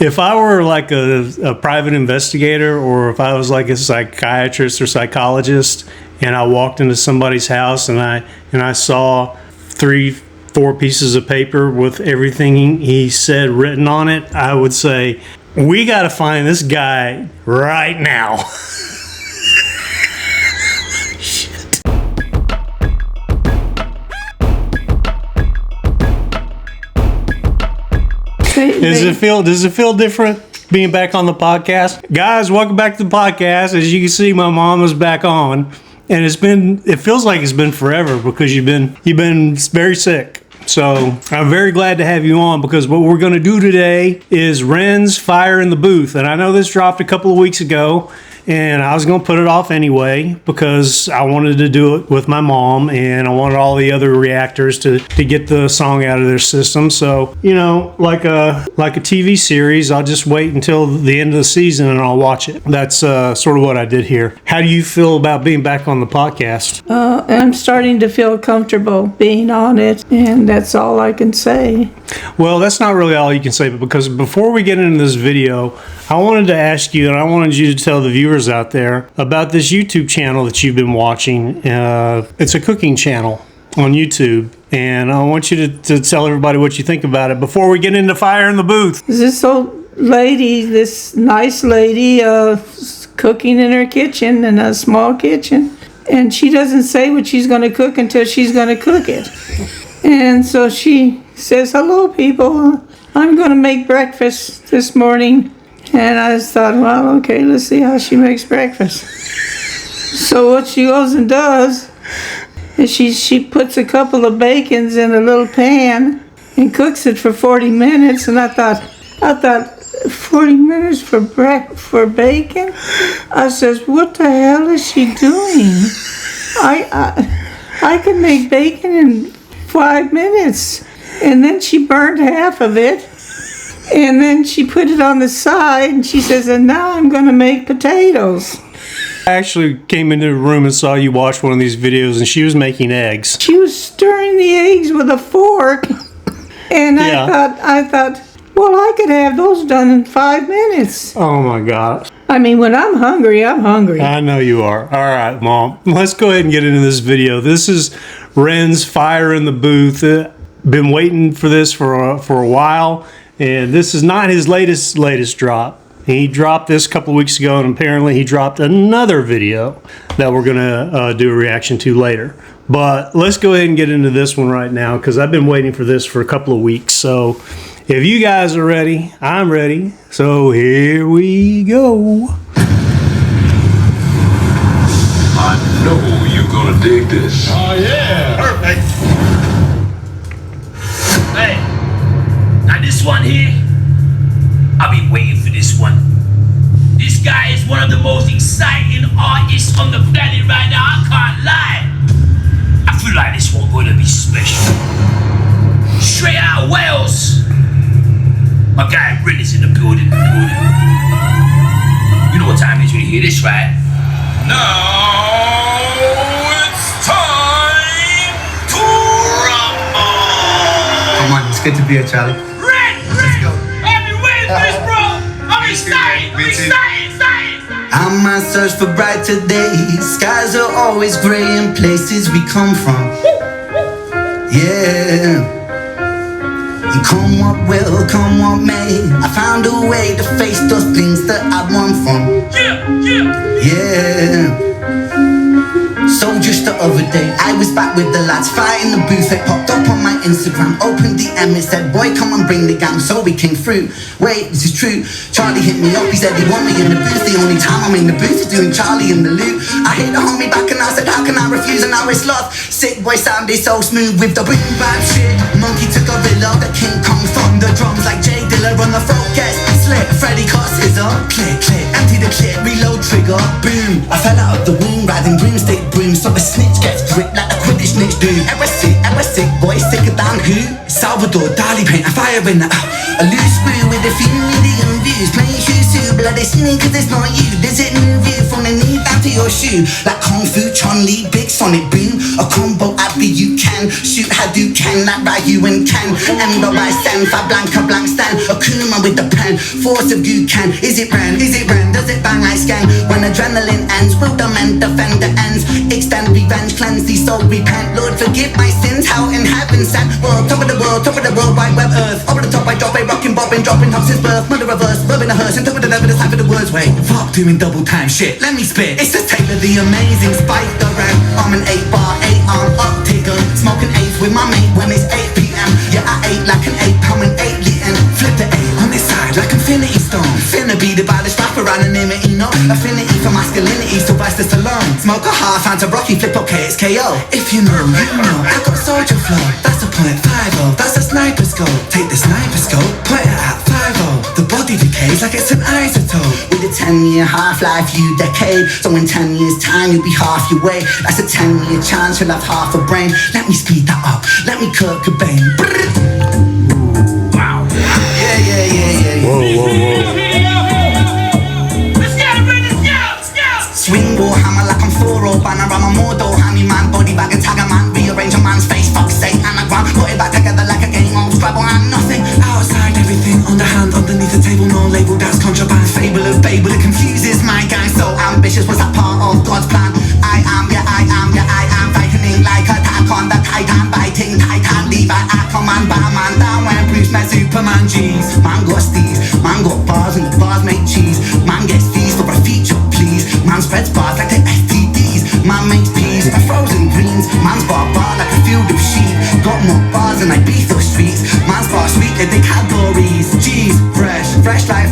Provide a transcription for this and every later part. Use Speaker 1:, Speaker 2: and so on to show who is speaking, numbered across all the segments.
Speaker 1: If I were like a private investigator, or if I was like a psychiatrist or psychologist, and I walked into somebody's house and I saw 3-4 pieces of paper with everything he said written on it, I would say, we got to find this guy right now. Shit. Does it feel different being back on the podcast? Guys, welcome back to the podcast. As you can see, my mom is back on, and it feels like it's been forever because you've been very sick. So I'm very glad to have you on, because what we're going to do today is Ren's Fire in the Booth. And I know this dropped a couple of weeks ago, and I was going to put it off anyway because I wanted to do it with my mom, and I wanted all the other reactors to get the song out of their system. So, you know, like a TV series, I'll just wait until the end of the season and I'll watch it. That's sort of what I did here. How do you feel about being back on the podcast?
Speaker 2: I'm starting to feel comfortable being on it, and that's all I can say.
Speaker 1: Well, that's not really all you can say, but because before we get into this video, I wanted to ask you, and I wanted you to tell the viewers out there about this YouTube channel that you've been watching. It's a cooking channel on YouTube, and I want you to tell everybody what you think about it before we get into Fire in the Booth.
Speaker 2: This old lady, this nice lady, cooking in her kitchen, in a small kitchen, and she doesn't say what she's going to cook until she's going to cook it. And so she says, "Hello, people. I'm going to make breakfast this morning." And I just thought, well, okay, let's see how she makes breakfast. So what she goes and does is she puts a couple of bacons in a little pan and cooks it for 40 minutes. And I thought 40 minutes for bacon? I says, what the hell is she doing? I can make bacon in 5 minutes. And then she burned half of it. And then she put it on the side, and she says, and now I'm going to make potatoes.
Speaker 1: I actually came into the room and saw you watch one of these videos, and she was making eggs.
Speaker 2: She was stirring the eggs with a fork, and yeah. I thought, well, I could have those done in 5 minutes.
Speaker 1: Oh, my God.
Speaker 2: I mean, when I'm hungry, I'm hungry.
Speaker 1: I know you are. All right, Mom. Let's go ahead and get into this video. This is Ren's Fire in the Booth. Been waiting for this for a while. And this is not his latest drop. He dropped this a couple weeks ago, and apparently he dropped another video that we're going to do a reaction to later. But let's go ahead and get into this one right now, because I've been waiting for this for a couple of weeks. So if you guys are ready, I'm ready. So here we go.
Speaker 3: I know you're going to dig this.
Speaker 4: Oh, yeah. Perfect. Hey. Now this one here, I've been waiting for this one. This guy is one of the most exciting artists on the planet right now, I can't lie. I feel like this one's going to be special. Straight out of Wales. My guy Ren is in the building. You know what time it is when you hear this, right?
Speaker 3: Now it's time to rumble.
Speaker 5: Come on, it's good to be here, Charlie. I'm on search for brighter days. Skies are always grey in places we come from. Yeah. And come what will, come what may, I found a way to face those things that I run from. Yeah. So just the other day, I was back with the lads, fighting the booth. It popped up on my Instagram, opened DM, it said, boy, come and bring the gang. So we came through. Wait, this is true. Charlie hit me up, he said he want me in the booth. The only time I'm in the booth is doing Charlie in the loop. I hit the homie back and I said, how can I refuse? And now it's love. Sick boy sounded so smooth with the boom bap shit. Monkey to gorilla, the King Kong from the drums like Jay Dilla on the throat gets slit. Freddy cut scissor, click, click, empty the clip, reload trigger, boom. I fell out of the womb, riding broomstick broom, so the snitch gets gripped like the Quidditch snitch do. Ever sick, boy, sicker than who? Salvador, Dali paint, a fire in that. A loose screw with a few million views, playing Shu bloody sneak cause it's not you. There's it new view from the knee down to your shoe, like Kung Fu, Chun-Li, big sonic boom. A combo Abby you can shoot Hadouken. pen like Ryu and Ken. Endo by Sen, Fa Blanca blank stand. Akuma with the pen, force of you can. Is it Ren? Is it Ren? Does it bang like scan? When adrenaline ends, will the men defend the ends? Extend revenge, cleanse the soul, repent. Lord, forgive my sins, how in heaven sent. World, top of the world, wide web earth. Over the top, I drop a rockin' bobbin', dropping hop since birth. Mother reverse, rubbing a hearse, and top of the level, it's time for the words. Wait, fuck doing double time shit, let me spit. It's the tale of the amazing Spider Ram. I'm an 8-bar, 8-arm uptigger. Smoking 8s with my mate when it's 8 p.m. Yeah, I ate like an 8, I'm an 8 litten. Flip the 8 on this side like Infinity Stone. Finna be the baddest rapper anonymity, no. Affinity for masculinity, Sylvester Stallone. Smoke a half, Fanta Rocky, flip okay, it's KO. If you know, you know, I got soldier flow. That's a .50, that's a sniper scope. Take the sniper scope, point it at 50. The body decays like it's an isotope. With a 10-year half-life, you decade. So in 10 years time, you'll be half your way. That's a 10-year chance, you'll have half a brain. Let me speed that up, let me Kurt Cobain.
Speaker 4: Wow.
Speaker 5: Yeah.
Speaker 1: Whoa, whoa, whoa.
Speaker 4: Let's go, Ren, let's go.
Speaker 5: Swing war hammer like I'm 4-0 banner. I'm a Mordor, hammy man, body bag and tag a man. Rearrange a man's face, fuck's sake, anagram. Put it back together like a game of Scrabble and nothing. Outside everything, on the hand, underneath the table, no label, that's contraband. Fable of Babel, it confuses my gang. So ambitious, was that part of God's plan? I am frightening like attack on the Titan. Biting Titan, leave at command. Batman down when Bruce met Superman. G's, man got steez, man got bars and the bars make cheese. Man gets fees for a feature, please. Man spreads bars like the STDs. Man makes peas and frozen greens. Man's got a bar like a field of sheep. Got more bars than I beat those streets. Man's bar sweet, they calories. G's, fresh like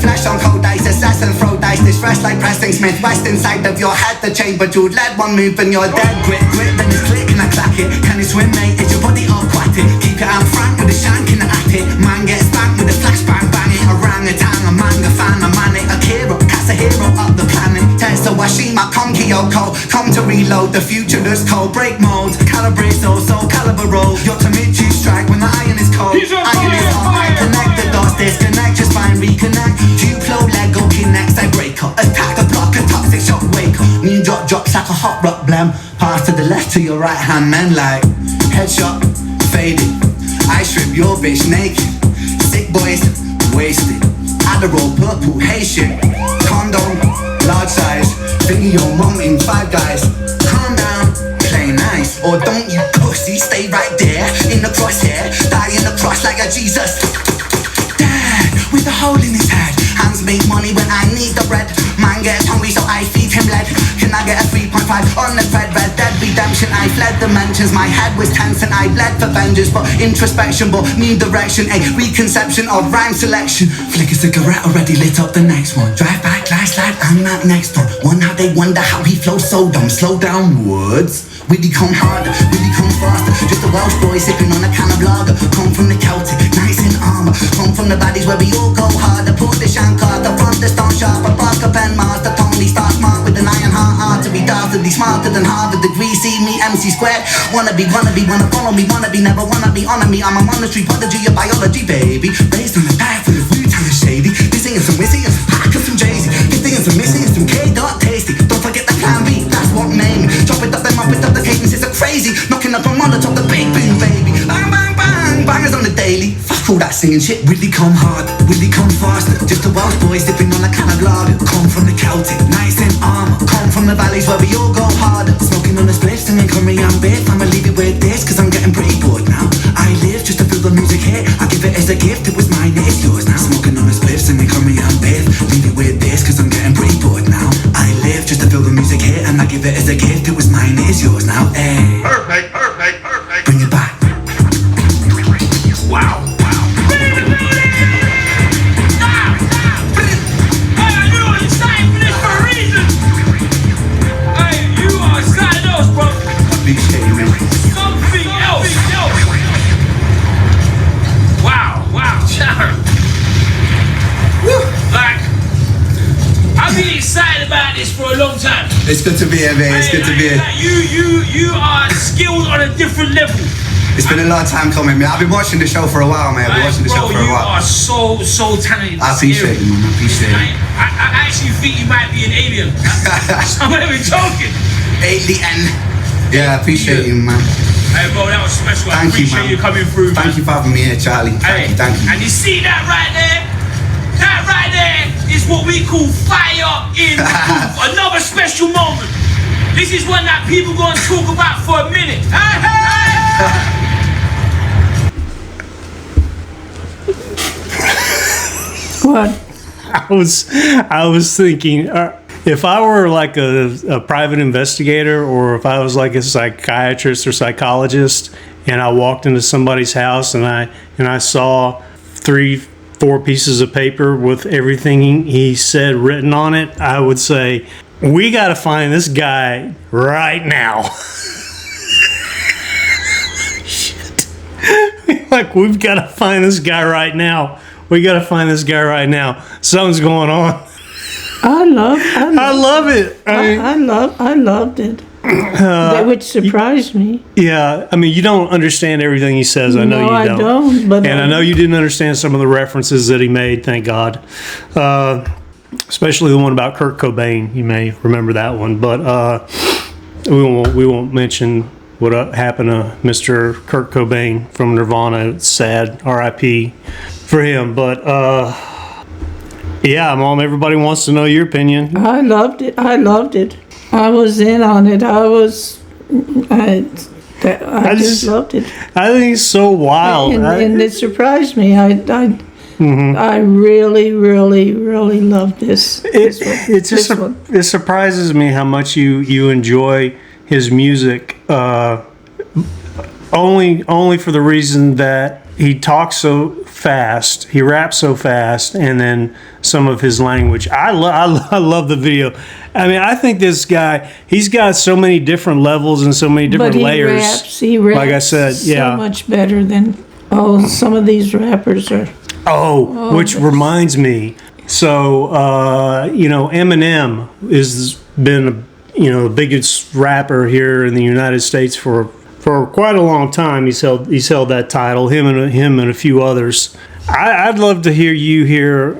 Speaker 5: flesh on cold ice. Assess and throw dice. This fresh like Preston Smith. West inside of your head, the chamber jeweled lead. One move and you're dead. Grip, then it's click and I clack it. Can you swim, mate? Is your body aquatic? Keep it out frank with a shank in the attic. Man gets spanked with a flashbang, bang it. Orangutan, a manga fan, a manic, a hero, cast a hero up the planet. Testo Washima, come Kyoko, come to reload. The future that's cold, break modes, calibrate so caliber roll. Your Tamichi strike when the iron is cold. Iron is hot, I connect the dots, disconnect your spine, reconnect. Duplo, Lego, connects, I break up. Attack the block, a toxic shock, wake up. New drops like a hot rock blem. Pass to the left to your right hand, men like headshot, faded. I strip your bitch naked. Sick boys, wasted. Adderall, purple, hey shit. Condom, large size. Thinking your mom in Five Guys. Calm down, play nice. Or don't you pussy, stay right there. In the crosshair, die in the cross like a Jesus. Dad, with a hole in his head. Hands make money when I need the bread. Man gets hungry so I feed him lead. Can I get a 3.5 on the thread? Red Dead Redemption, I fled dimensions. My head was tense and I bled for vengeance. But introspection, but new direction. A reconception of rhyme selection. Flick a cigarette, already lit up the next one. Drive by, glass slide, I'm that next one. One how they wonder how he flows so dumb. Slow down words. We become harder, we become faster. Just a Welsh boy sipping on a can of lager. Come from the Celtic, nice in armor. Come from the baddies where we all go harder. Pull the shankar, the front, the stone sharp. A Parker pen, master, Tony, start smart with an iron heart. Hard to be dastardly, smarter than Harvard degree. See me, MC squared. Wanna follow me, wanna be, never wanna be, honor me. I'm a monastery prodigy of biology, baby. Raised on a diet full of food, kind of shady. This ain't some Wizzy, and some Pack, and some Jay-Z. This thing is some Missy, and some K-Dot tasty. Don't forget the plan B, that's what made me. Chop it up, then mop it up, the cadence is a crazy. Knocking up a Molotov, the big boom, baby. Bang, bang, bang, bangers on the daily. Fuck all that singing shit, really come hard, really come faster. Just a Welsh boy sipping on a can of lager. Come from the Celtic, nice in armor. Come from the valleys where we all go harder. Smoking on a split, singing curry and beef. I'ma leave it with this, cause I'm getting pretty bored now. I live just to feel the music hit. I give it as a gift, it was mine, it is yours now. Smoking on a split, singing curry and beef. Leave it with this, cause I'm getting pretty bored now. I live just to feel the music hit, and I give it as a gift, it was mine, it is yours now. Hey.
Speaker 3: Perfect.
Speaker 5: Bring it back.
Speaker 4: Wow. Excited about this for a long time.
Speaker 5: It's good to be here, mate. It's good to be here.
Speaker 4: You are skilled on a different level.
Speaker 5: It's been a long time coming, man. I've been watching the show for a while, man. I've been watching the show for a while.
Speaker 4: You are so talented.
Speaker 5: I appreciate it, man. I appreciate it.
Speaker 4: I actually think you might be an alien. I'm not even joking.
Speaker 5: Alien. Yeah, I appreciate you, man.
Speaker 4: Hey, bro, that was special. I
Speaker 5: Thank you,
Speaker 4: appreciate
Speaker 5: man.
Speaker 4: you coming through, man.
Speaker 5: Thank you for having me here, Charlie.
Speaker 4: Hey,
Speaker 5: Thank you.
Speaker 4: and you see that right there? That right there is what we call fire in the booth. Another special moment. This is one that people gonna talk about for a minute. Hey,
Speaker 2: What?
Speaker 1: I was thinking, if I were like a private investigator, or if I was like a psychiatrist or psychologist, and I walked into somebody's house and I saw 3-4 pieces of paper with everything he said written on it, I would say, we got to find this guy right now. Shit. Like, we've got to find this guy right now. We got to find this guy right now. Something's going on.
Speaker 2: I love
Speaker 1: it.
Speaker 2: I loved it. Which surprised me.
Speaker 1: Yeah, I mean, you don't understand everything he says. I know
Speaker 2: No,
Speaker 1: you
Speaker 2: I
Speaker 1: don't.
Speaker 2: don't, but
Speaker 1: and I know you didn't understand some of the references that he made. Thank God, especially the one about Kurt Cobain. You may remember that one, but we won't mention what happened to Mr. Kurt Cobain from Nirvana. It's sad, R.I.P. for him. But yeah, Mom, everybody wants to know your opinion.
Speaker 2: I loved it. I was in on it. I just loved it.
Speaker 1: I think it's so wild.
Speaker 2: And it surprised me. I really, really, really love this.
Speaker 1: It surprises me how much you enjoy his music. Only for the reason that he talks so fast, he raps so fast, and then some of his language. I love the video. I mean, I think this guy, he's got so many different levels and so many different layers.
Speaker 2: He raps
Speaker 1: like I said,
Speaker 2: so much better than some of these rappers are.
Speaker 1: Which reminds me. So Eminem has been the biggest rapper here in the United States for quite a long time. He's held that title. Him and a few others. I'd love to hear you hear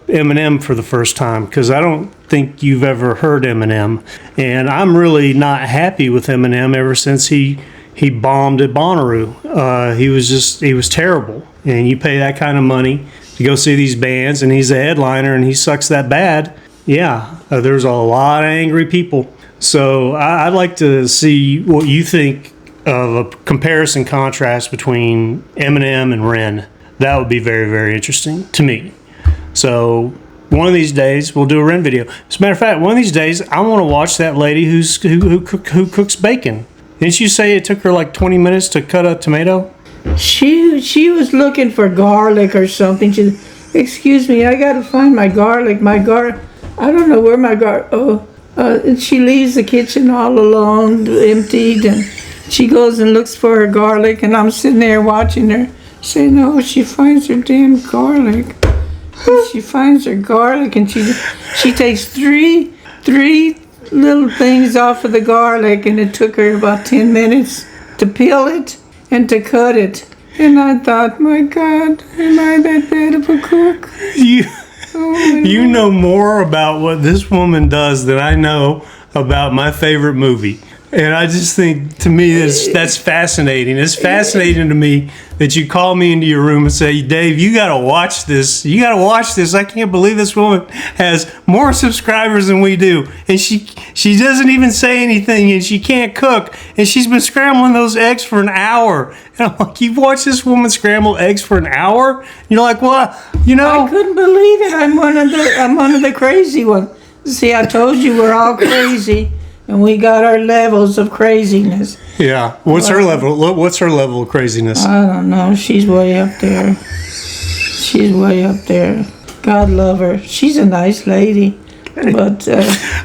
Speaker 1: Eminem for the first time, because I don't think you've ever heard Eminem, and I'm really not happy with Eminem ever since he bombed at Bonnaroo. He was terrible, and you pay that kind of money to go see these bands, and he's a headliner, and he sucks that bad. Yeah, there's a lot of angry people. So I'd like to see what you think of a comparison contrast between Eminem and Ren. That would be very, very interesting to me. So one of these days we'll do a Ren video. As a matter of fact, one of these days I want to watch that lady who cooks bacon. Didn't you say it took her like 20 minutes to cut a tomato?
Speaker 2: She was looking for garlic or something. She said, "Excuse me, I gotta find my garlic. I don't know where my garlic." And she leaves the kitchen all alone, emptied, and she goes and looks for her garlic, and I'm sitting there watching her, saying, "Oh, she finds her damn garlic." And she finds her garlic, and she takes three little things off of the garlic, and it took her about 10 minutes to peel it and to cut it. And I thought, my God, am I that bad of a cook?
Speaker 1: You know more about what this woman does than I know about my favorite movie. And I just think, to me, that's fascinating. It's fascinating to me that you call me into your room and say, "Dave, you got to watch this. You got to watch this. I can't believe this woman has more subscribers than we do. And she doesn't even say anything, and she can't cook. And she's been scrambling those eggs for an hour." And I'm like, "You've watched this woman scramble eggs for an hour?" And you're like, "What?
Speaker 2: I couldn't believe it. I'm one of the crazy ones. See, I told you we're all crazy. And we got our levels of craziness.
Speaker 1: Yeah. What's her level? What's her level of craziness?
Speaker 2: I don't know. She's way up there. God love her. She's a nice lady. But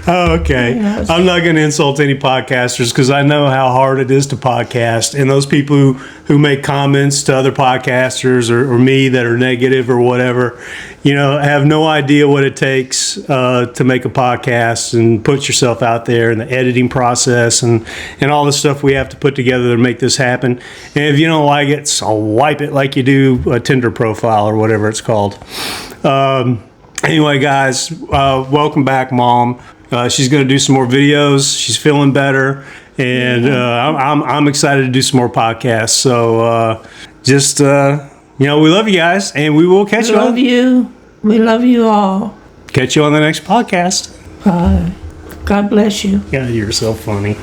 Speaker 1: okay.
Speaker 2: Yes.
Speaker 1: I'm not going to insult any podcasters, because I know how hard it is to podcast, and those people who make comments to other podcasters or me that are negative or whatever, have no idea what it takes to make a podcast and put yourself out there, and the editing process and all the stuff we have to put together to make this happen. And if you don't like it, so wipe it like you do a Tinder profile or whatever it's called. Anyway, guys, welcome back, Mom. She's going to do some more videos. She's feeling better, And I'm excited to do some more podcasts. So just, we love you guys, and we will catch
Speaker 2: We
Speaker 1: you on.
Speaker 2: love you. We love you all.
Speaker 1: Catch you on the next podcast.
Speaker 2: Bye. God bless you.
Speaker 1: Yeah, you're so funny.